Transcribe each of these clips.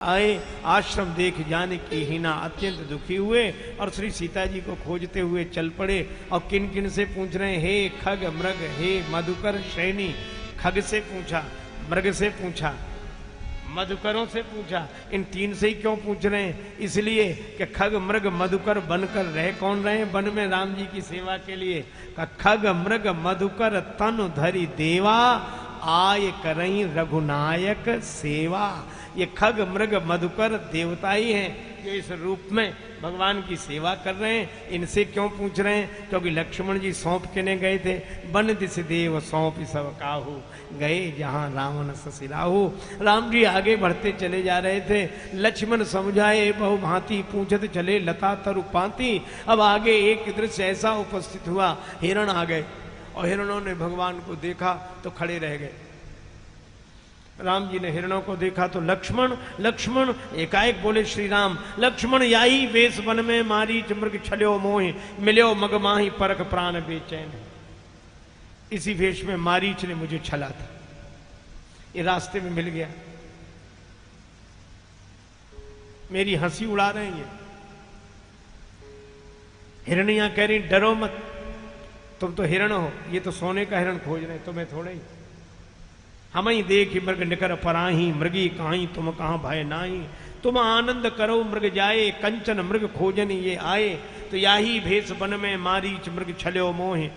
आए। आश्रम देख जाने की हीना अत्यंत दुखी हुए और श्री सीता जी को खोजते हुए चल पड़े। और किन किन से पूछ रहे हैं, हे खग मृग, हे मधुकर श्रेणी। खग से पूछा, मृग से पूछा, मधुकरों से पूछा। इन तीन से ही क्यों पूछ रहे हैं? इसलिए कि खग मृग मधुकर बनकर रह कौन रहे हैं वन में राम जी की सेवा के लिए। का खग मृग मधुकर तनु धरि देवा, आय करई रघुनायक सेवा। ये खग मृग मधुकर देवता ही हैं जो इस रूप में भगवान की सेवा कर रहे हैं। इनसे क्यों पूछ रहे हैं? क्योंकि लक्ष्मण जी सौंप के ने गए थे। बन दिस देव सौंप सब काहू, गए जहां रावण ससिराहू। राम जी आगे बढ़ते चले जा रहे थे। लक्ष्मण समझाए बहु भांति, पूछत चले लता तरु पाती। अब आगे एक दृश्य ऐसा उपस्थित हुआ, हिरण आ गए और हिरणों ने भगवान को देखा तो खड़े रह गए। राम जी ने हिरणों को देखा तो लक्ष्मण लक्ष्मण एकाएक बोले श्री राम। लक्ष्मण याही वेश वन में मारीच मृग छल्यो मोहि, मिल्यो मग माही परख प्राण बेचैन। इसी वेश में मारीच ने मुझे छला था, ये रास्ते में मिल गया। मेरी हंसी उड़ा रहे हैं ये। हिरणियां कह रही डरो मत, तुम तो हिरण हो, ये तो सोने का हिरण खोज रहे, तुम्हें थोड़े ही। हम ही देख मृग निकर पराही, मृगी काहीं तुम कहां भय नाही। तुम आनंद करो मृग जाए, कंचन मृग खोजन ये आए। तो याही भेष बन में मारीच मृग छल्यो मोहि,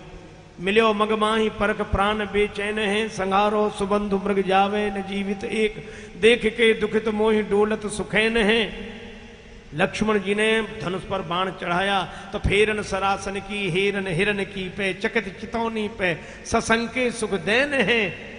मिल्यो मगमाही परख प्राण बेचैन है। संहारो सुबंधु मृग जावे न जीवित एक, देख के दुखित मोहि डोलत सुखैन है। लक्ष्मण जी ने धनुष पर बाण चढ़ाया तो फेरन सरासन की, हेरन हिरन की पे, चकित चितौनी पे ससंके सुख दैन है।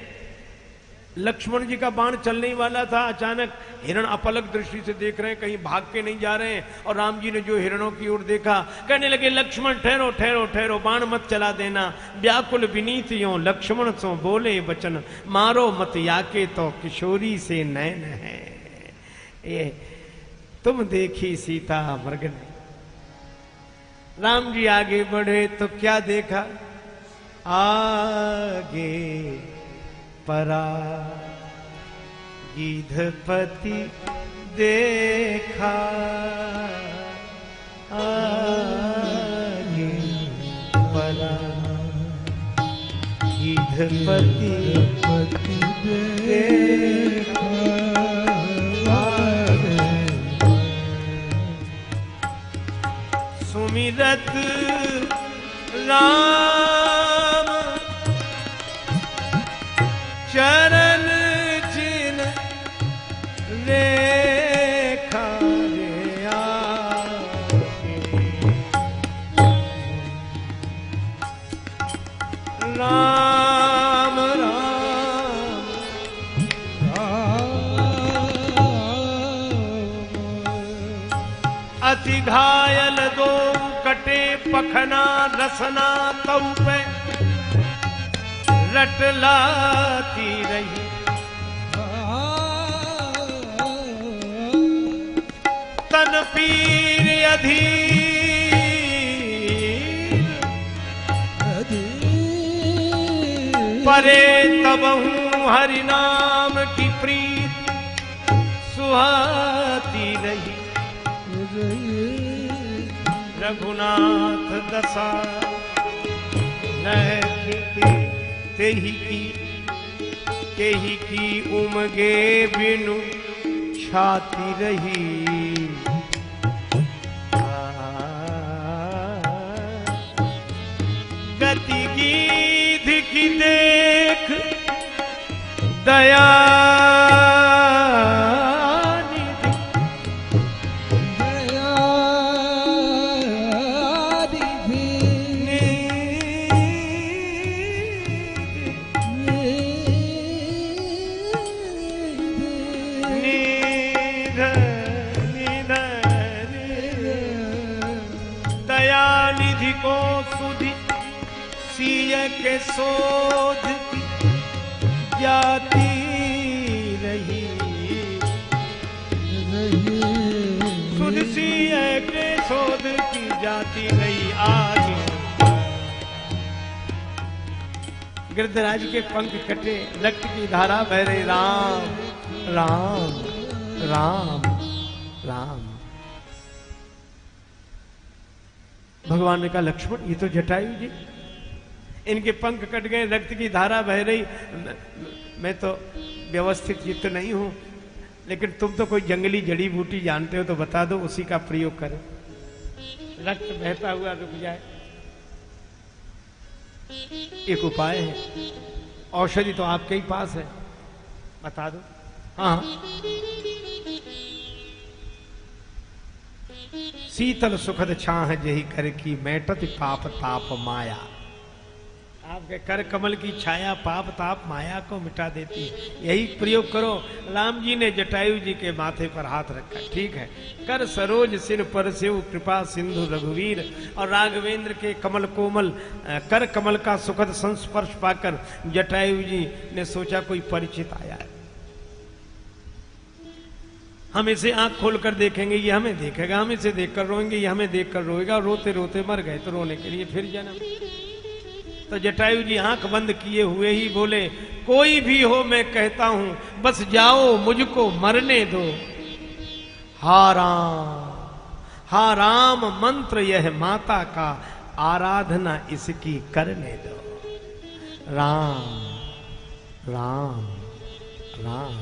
लक्ष्मण जी का बाण चलने वाला था, अचानक हिरण अपलक दृष्टि से देख रहे हैं, कहीं भाग के नहीं जा रहे हैं। और राम जी ने जो हिरणों की ओर देखा, कहने लगे लक्ष्मण ठहरो ठहरो ठहरो, बाण मत चला देना। व्याकुल विनीत यों लक्ष्मण सो बोले वचन, मारो मत याके तो किशोरी से नैन है। ये तुम देखी सीता मृग ने। राम जी आगे बढ़े तो क्या देखा? आगे परा गिधपति देखा, आगे परा गिधपति देखा। सुमिरत राम चरण चिन रेखा रे आगे। राम राम अति घायल दो कटे पखना रसना तऊ पे रट लाती रही। तन पीर अधीर परे तबहू हरि नाम की प्रीत सुहाती रही। रघुनाथ दशा तेही की उमगे बिनु छाती रही। गति गीध की देख दया को सुधि सिय के शोध की जाती रही। सुध सिय के शोध की जाती रही। आगे गिरधराज के पंख कटे, रक्त की धारा बह रही। राम राम राम राम। भगवान ने कहा लक्ष्मण ये तो जटायु जी, इनके पंख कट गए, रक्त की धारा बह रही, मैं तो व्यवस्थित चित्त नहीं हूं, लेकिन तुम तो कोई जंगली जड़ी बूटी जानते हो तो बता दो, उसी का प्रयोग करो, रक्त बहता हुआ रुक जाए। एक उपाय है, औषधि तो आपके ही पास है, बता दो। हाँ, शीतल सुखद छाह जही कर की मैटत पाप ताप माया। आपके कर कमल की छाया पाप ताप माया को मिटा देती है, यही प्रयोग करो। राम जी ने जटायु जी के माथे पर हाथ रखा, ठीक है, कर सरोज सिर पर सेव कृपा सिंधु रघुवीर। और राघवेंद्र के कमल कोमल कर कमल का सुखद संस्पर्श पाकर जटायु जी ने सोचा कोई परिचित आया है, हम इसे आंख खोलकर देखेंगे, ये हमें देखेगा, हम इसे देखकर रोएंगे, ये हमें देखकर रोएगा। रोते रोते मर गए तो रोने के लिए फिर जन्म। तो जटायु जी आंख बंद किए हुए ही बोले, कोई भी हो मैं कहता हूं, बस जाओ मुझको मरने दो। हा राम मंत्र यह माता का, आराधना इसकी करने दो। राम राम राम।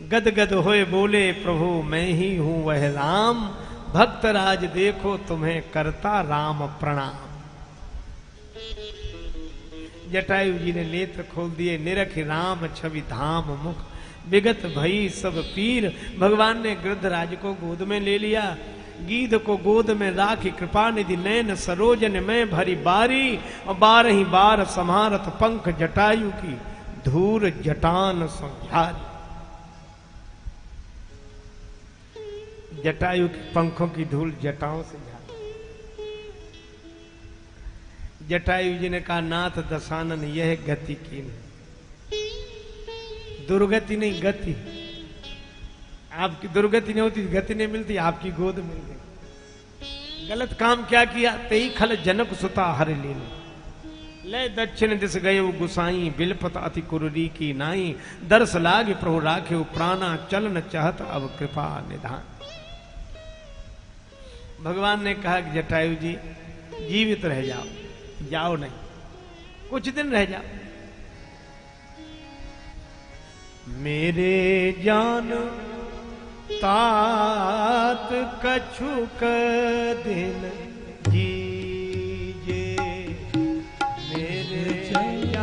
गदगद होए बोले प्रभु मैं ही हूं वह राम, भक्तराज देखो तुम्हें करता राम प्रणाम। जटायु जी ने नेत्र खोल दिए, निरख राम छवि धाम मुख, विगत भई सब पीर। भगवान ने गृद्धराज को गोद में ले लिया, गीध को गोद में राखी, कृपा निधि नैन सरोजन में भरी बारी। और 12 बार समारत पंख जटायु की, धूर जटान संहारी। जटायु के पंखों की धूल जटाओं से झाड़ी। जटायु जी ने कहा, नाथ दशानन यह गति की नहीं, दुर्गति नहीं गति। आपकी दुर्गति नहीं होती, गति नहीं मिलती, आपकी गोद मिल गई। गलत काम क्या किया, तेई खल जनक सुता हर लीन। ले दक्षिण दिस गये गुसाई, बिलपत अति कुरुरी की नाई। दर्श लाग प्रभु राखे प्राणा, चलन चाहत अब कृपा निधान। भगवान ने कहा कि जटायु जी जीवित रह जाओ, जाओ नहीं, कुछ दिन रह जाओ। मेरे जान तात कछुक दिन जीजे, मेरे जान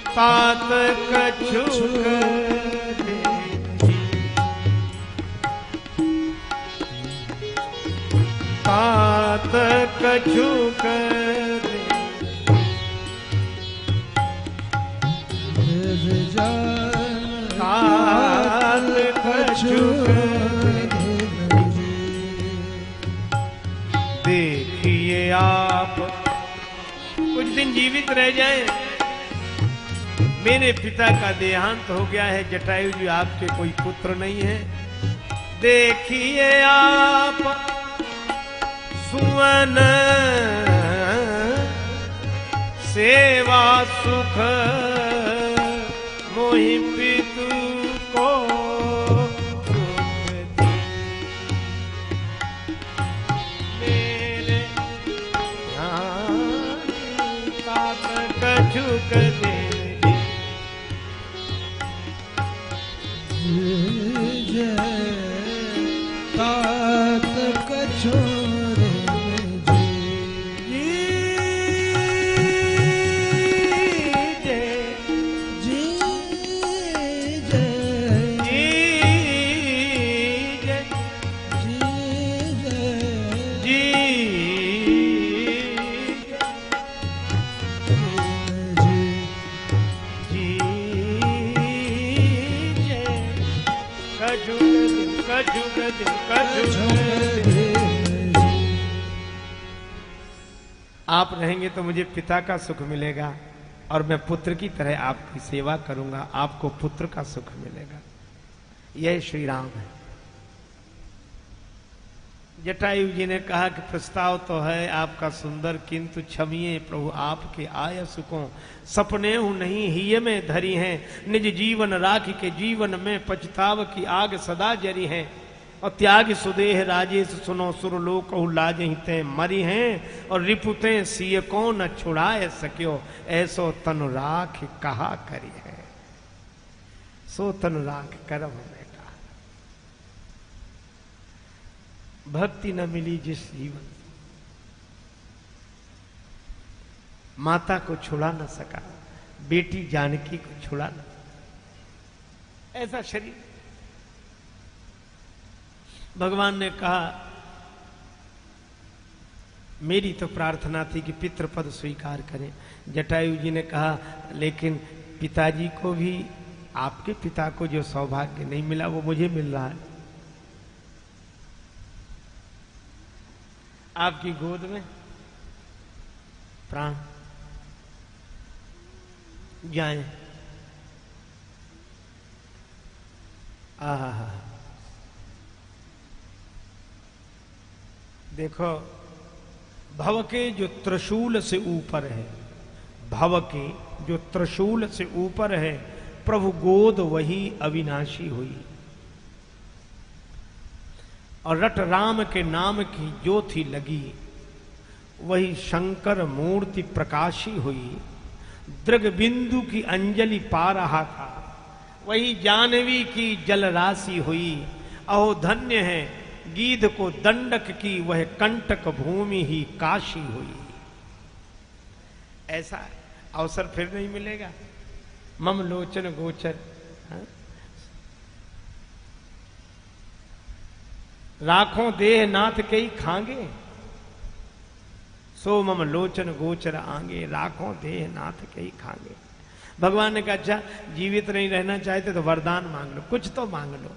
तात कछुक तात कछुक तात कछुक। देखिए आप कुछ दिन जीवित रह जाएं। मेरे पिता का देहांत हो गया है जटायु जी, आपके कोई पुत्र नहीं है। देखिए आप सुवन सेवा सुख, मोहि पितु को सुख दी। मेरे तात कछुक दिन जी, तात कछुक आप रहेंगे तो मुझे पिता का सुख मिलेगा और मैं पुत्र की तरह आपकी सेवा करूंगा, आपको पुत्र का सुख मिलेगा। यह श्री राम है। जटायु जी ने कहा कि प्रस्ताव तो है आपका सुंदर, किंतु क्षमिए प्रभु आपके आयस को सपने नहीं हिय में धरी हैं। निज जीवन राखी के जीवन में पछताव की आग सदा जरी है। और त्याग सुदेह राजेश सुनो सुरलोक लाजहिते मरी हैं। और रिपुते सिय को न छुड़ाए सक्यो, ऐसो तनु राख कहा करी है। सो तनु राख करम बेटा, भक्ति न मिली जिस जीवन, माता को छुड़ा न सका, बेटी जानकी को छुड़ा न, ऐसा शरीर। भगवान ने कहा मेरी तो प्रार्थना थी कि पितृपद स्वीकार करें। जटायु जी ने कहा लेकिन पिताजी को भी, आपके पिता को जो सौभाग्य नहीं मिला वो मुझे मिल रहा है। आपकी गोद में प्राण जाए। आहा, देखो भव के जो त्रिशूल से ऊपर है, भव के जो त्रिशूल से ऊपर है, प्रभु गोद वही अविनाशी हुई। और रट राम के नाम की ज्योति लगी, वही शंकर मूर्ति प्रकाशी हुई। दृग बिंदु की अंजलि पा रहा था, वही जानवी की जल राशि हुई। अहो धन्य है गीध को दंडक की, वह कंटक भूमि ही काशी हुई। ऐसा अवसर फिर नहीं मिलेगा। मम लोचन गोचर, राखों देह नाथ के ही खांगे, सो मम लोचन गोचर आंगे, राखों देह नाथ के ही खांगे। भगवान ने कहा अच्छा जीवित नहीं रहना चाहते तो वरदान मांग लो, कुछ तो मांग लो।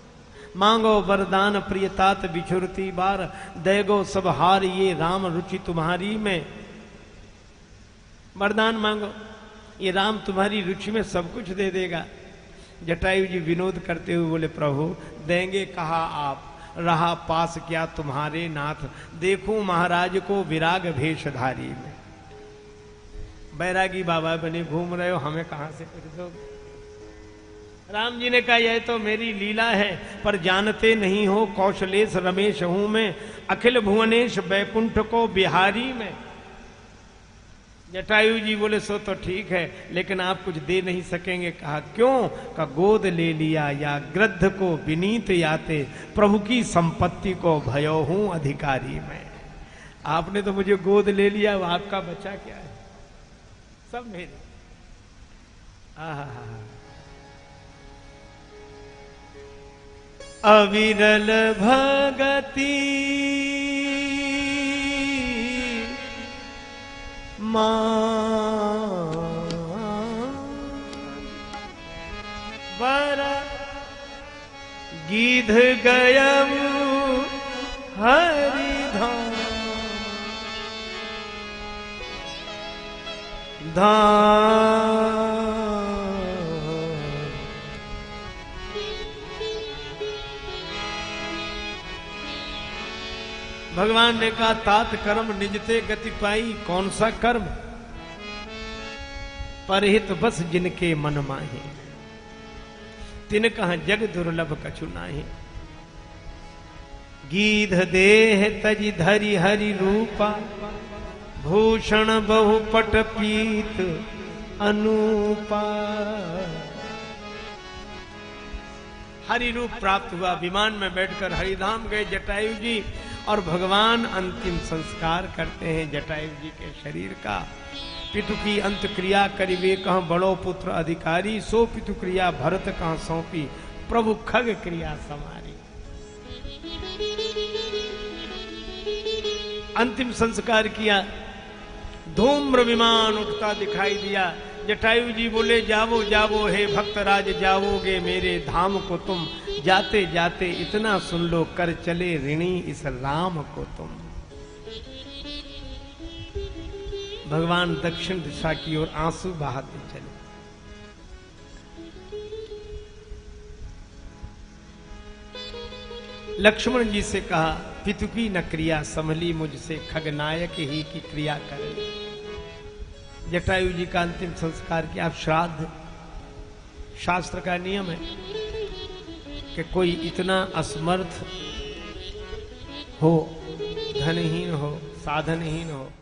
मांगो वरदान प्रियतात बिछुरती बार, दैगो सब हार ये राम रुचि तुम्हारी में। वरदान मांगो, ये राम तुम्हारी रुचि में सब कुछ दे देगा। जटायु जी विनोद करते हुए बोले प्रभु देंगे कहा आप, रहा पास क्या तुम्हारे नाथ। देखूं महाराज को विराग भेषधारी में, बैरागी बाबा बने घूम रहे हो, हमें कहां से कुछ दोगे। राम जी ने कहा यह तो मेरी लीला है, पर जानते नहीं हो कौशलेश रमेश हूं मैं, अखिल भुवनेश बैकुंठ को बिहारी में। जटायु जी बोले सो तो ठीक है, लेकिन आप कुछ दे नहीं सकेंगे। कहा क्यों? का गोद ले लिया या गृद्ध को विनीत याते, प्रभु की संपत्ति को भयो हूं अधिकारी मैं। आपने तो मुझे गोद ले लिया, वो आपका बचा क्या है, सब मेरे। अविरल भगति बरा गीध गयम हरिधाम धाम। भगवान ने कहा तात कर्म निजते गति पाई। कौन सा कर्म? परहित बस जिनके मन माहे, तिन कहा जग दुर्लभ कछु नाहि। गीध देह तज धरि हरि रूपा, भूषण बहु पट पीत अनूपा। हरि रूप प्राप्त हुआ, विमान में बैठकर हरिधाम गए जटायु जी, और भगवान अंतिम संस्कार करते हैं जटायु जी के शरीर का। पितु की अंत क्रिया करिवे कहाँ बड़ो पुत्र अधिकारी, सो पितु क्रिया भरत कहाँ सौंपी, प्रभु खग क्रिया समारी। अंतिम संस्कार किया, धूम्र विमान उठता दिखाई दिया। जटायु जी बोले जावो जावो हे भक्तराज जावोगे मेरे धाम को तुम, जाते जाते इतना सुन लो कर चले ऋणी इस राम को तुम। भगवान दक्षिण दिशा की ओर आंसू बहाते चले। लक्ष्मण जी से कहा पितु की न क्रिया संभली मुझसे, खगनायक ही की क्रिया करें। जटायु जी का अंतिम संस्कार किया। अब श्राद्ध, शास्त्र का नियम है कि कोई इतना असमर्थ हो, धनहीन हो, साधनहीन हो,